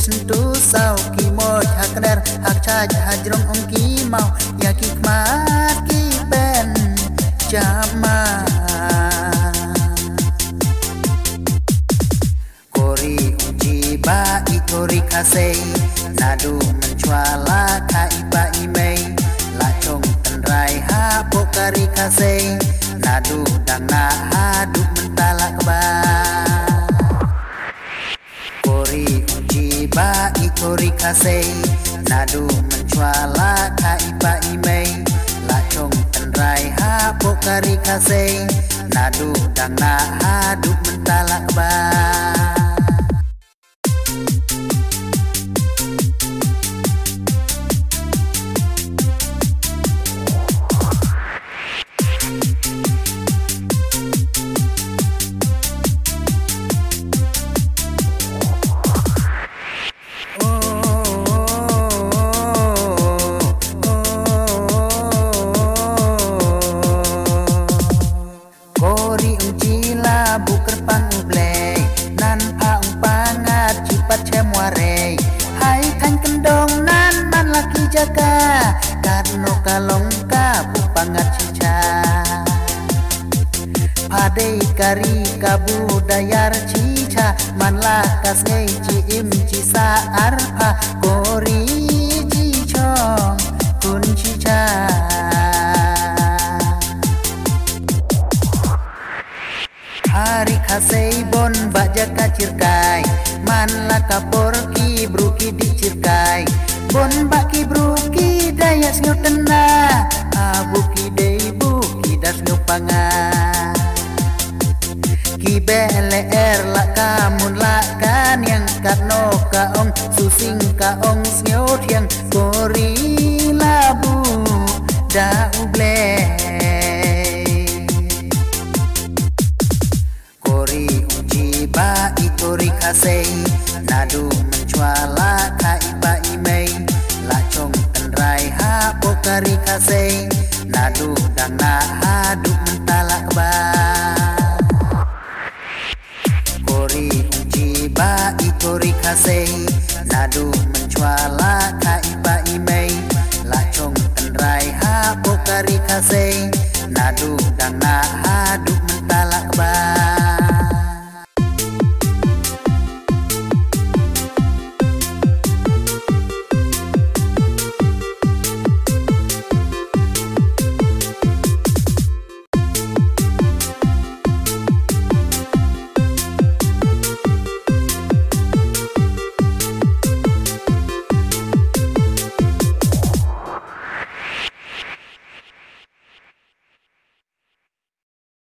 sentu sau ki moj hakner hak chaj hajrong ong ki mau ya ki kmat ki ben jama kori uji ba ikori kasei nadu mencuala ka iba imei la chong tenrai ha pokari kasei nadu dang na hadu mentala keba kori uji ba ikori kasei nadu mencuala ka iba imei la chong tenrai ha pokari kasei nadu dang na hadu mentala keba buker pangublei nan paung pangat cipat cemuarei hai kan kendong nan man laki jaga karno kalong ka pangat cica padei kari kabu dayar cica man lakas ngei ciim cisa arpa kori cicong kun cica hari kasei bon baja kacirkai man la kapor ki bruki dicirkai bon baki bruki dayas nyutena abuki dei buki das nyupanga ki bele la kamun la kan yang katno kaong susing kaong snyo thiang kori labu da uble ba ikori kasei nadu mencuala ka iba imei la chong tenrai ha pokari kasei nadu dang na hadu mentala keba kori uji ba ikori kasei nadu mencuala ka iba imei la chong tenrai ha pokari kasei nadu dang na